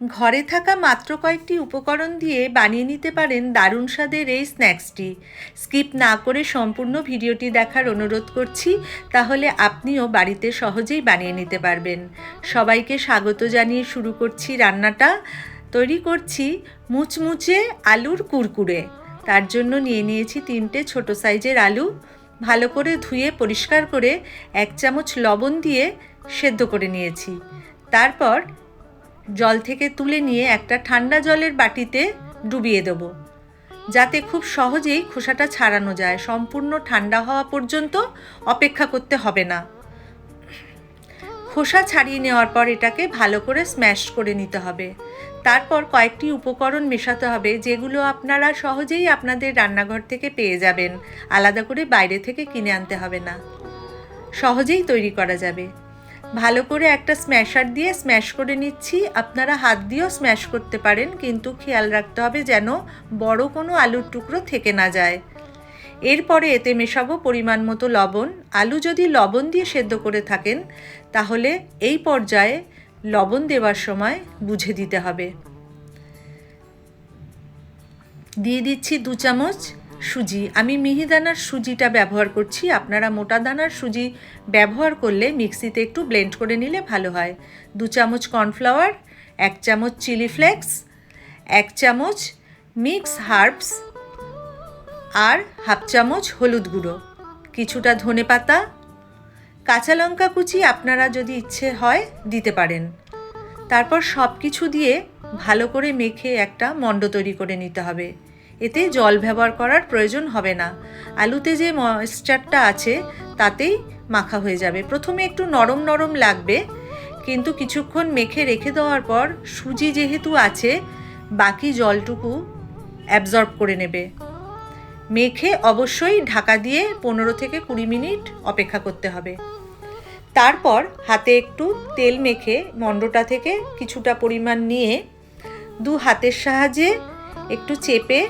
ঘরে থাকা মাত্র কয়েকটি উপকরণ দিয়ে বানিয়ে নিতে পারেন দারুণ স্বাদের এই স্ন্যাক্সটি। স্কিপ না করে সম্পূর্ণ ভিডিওটি দেখার অনুরোধ করছি, তাহলে আপনিও বাড়িতে সহজেই বানিয়ে নিতে পারবেন। সবাইকে স্বাগত জানিয়ে শুরু করছি রান্নাটা। তৈরি করছি মুচমুচে আলুর কুরকুরে। তার জন্য নিয়ে নিয়েছি 3টে ছোট সাইজের আলু। ভালো করে ধুয়ে পরিষ্কার করে 1 চামচ লবণ দিয়ে সেদ্ধ করে নিয়েছি। তারপর জল থেকে তুলে নিয়ে একটা ঠান্ডা জলের বাটিতে ডুবিয়ে দেবো, যাতে খুব সহজেই খোসাটা ছাড়ানো যায়। সম্পূর্ণ ঠান্ডা হওয়া পর্যন্ত অপেক্ষা করতে হবে না। খোসা ছাড়িয়ে নেওয়ার পর এটাকে ভালো করে স্ম্যাশ করে নিতে হবে। তারপর কয়েকটি উপকরণ মেশাতে হবে, যেগুলো আপনারা সহজেই আপনাদের রান্নাঘর থেকে পেয়ে যাবেন। আলাদা করে বাইরে থেকে কিনে আনতে হবে না, সহজেই তৈরি করা যাবে। ভালো করে একটা স্ম্যাশার দিয়ে স্ম্যাশ করে নিচ্ছি। আপনারা হাত দিয়েও স্ম্যাশ করতে পারেন, কিন্তু খেয়াল রাখতে হবে যেন বড় কোনো আলুর টুকরো থেকে না যায়। এরপরে এতে মেশাবো পরিমাণ মতো লবণ। আলু যদি লবণ দিয়ে সেদ্ধ করে থাকেন, তাহলে এই পর্যায়ে লবণ দেওয়ার সময় বুঝে দিতে হবে। দিয়ে দিচ্ছি 2 চামচ সুজি। আমি মিহিদানার সুজিটা ব্যবহার করছি। আপনারা মোটা দানার সুজি ব্যবহার করলে মিক্সিতে একটু ব্লেন্ড করে নিলে ভালো হয়। 2 চামচ কর্নফ্লাওয়ার, 1 চামচ চিলি ফ্লেক্স, 1 চামচ মিক্স হার্বস আর 1/2 চামচ হলুদ গুঁড়ো, কিছুটা ধনেপাতা, কাঁচা লঙ্কা কুচি আপনারা যদি ইচ্ছে হয় দিতে পারেন। তারপর সব কিছু দিয়ে ভালো করে মেখে একটা মণ্ড তৈরি করে নিতে হবে। এতে জল ব্যবহার করার প্রয়োজন হবে না। আলুতে যে ময়েশ্চারটা আছে তাতেই মাখা হয়ে যাবে। প্রথমে একটু নরম নরম লাগবে, কিন্তু কিছুক্ষণ মেখে রেখে দেওয়ার পর সুজি যেহেতু আছে, বাকি জলটুকু অ্যাবজর্ব করে নেবে। মেখে অবশ্যই ঢাকা দিয়ে 15 থেকে 20 মিনিট অপেক্ষা করতে হবে। তারপর হাতে একটু তেল মেখে মণ্ডটা থেকে কিছুটা পরিমাণ নিয়ে 2 হাতের সাহায্যে একটু চেপে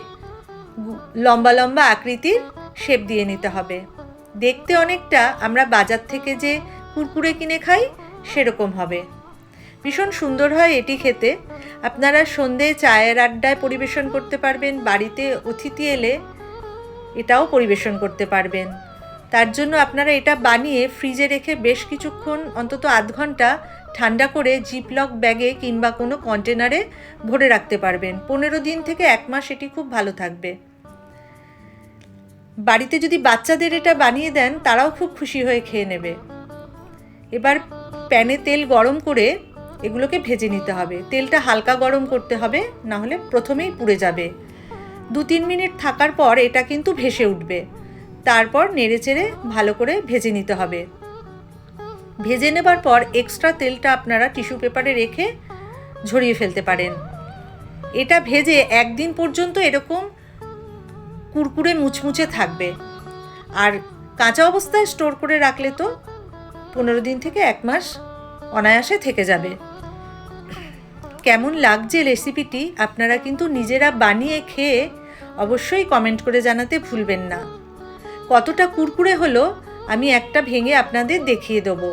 লম্বা লম্বা আকৃতির শেপ দিয়ে নিতে হবে। দেখতে অনেকটা আমরা বাজার থেকে যে কুরকুরে কিনে খাই সেরকম হবে। ভীষণ সুন্দর হয় এটি খেতে। আপনারা সন্ধ্যায় চায়ের আড্ডায় পরিবেশন করতে পারবেন, বাড়িতে অতিথি এলে এটাও পরিবেশন করতে পারবেন। তার জন্য আপনারা এটা বানিয়ে ফ্রিজে রেখে বেশ কিছুক্ষণ, অন্তত আধ ঘন্টা ঠান্ডা করে জিপলক ব্যাগে কিংবা কোনো কন্টেনারে ভরে রাখতে পারবেন। 15 দিন থেকে 1 মাস এটি খুব ভালো থাকবে। বাড়িতে যদি বাচ্চাদের এটা বানিয়ে দেন, তারাও খুব খুশি হয়ে খেয়ে নেবে। এবার প্যানে তেল গরম করে এগুলোকে ভেজে নিতে হবে। তেলটা হালকা গরম করতে হবে, না হলে প্রথমেই পুড়ে যাবে। 2-3 মিনিট থাকার পর এটা কিন্তু ভেসে উঠবে। তারপর নেড়েচেড়ে ভালো করে ভেজে নিতে হবে। ভেজে নেবার পর এক্সট্রা তেলটা আপনারা টিস্যু পেপারে রেখে ঝরিয়ে ফেলতে পারেন। এটা ভেজে 1 দিন পর্যন্ত এরকম কুরকুরে মুচমুচে থাকবে। আর কাঁচা অবস্থায় স্টোর করে রাখলে তো 15 দিন থেকে 1 মাস অনায়াসে থেকে যাবে। কেমন লাগছে রেসিপিটি আপনারা কিন্তু নিজেরা বানিয়ে খেয়ে অবশ্যই কমেন্ট করে জানাতে ভুলবেন না। কতটা কুরকুরে হলো আমি একটা ভেঙে আপনাদের দেখিয়ে দেবো।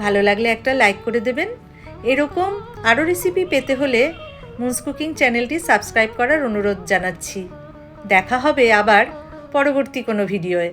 ভালো লাগলে একটা লাইক করে দেবেন। এরকম আরও রেসিপি পেতে হলে মুনস কুকিং চ্যানেলটি সাবস্ক্রাইব করার অনুরোধ জানাচ্ছি। দেখা হবে আবার পরবর্তী কোনো ভিডিওয়ে।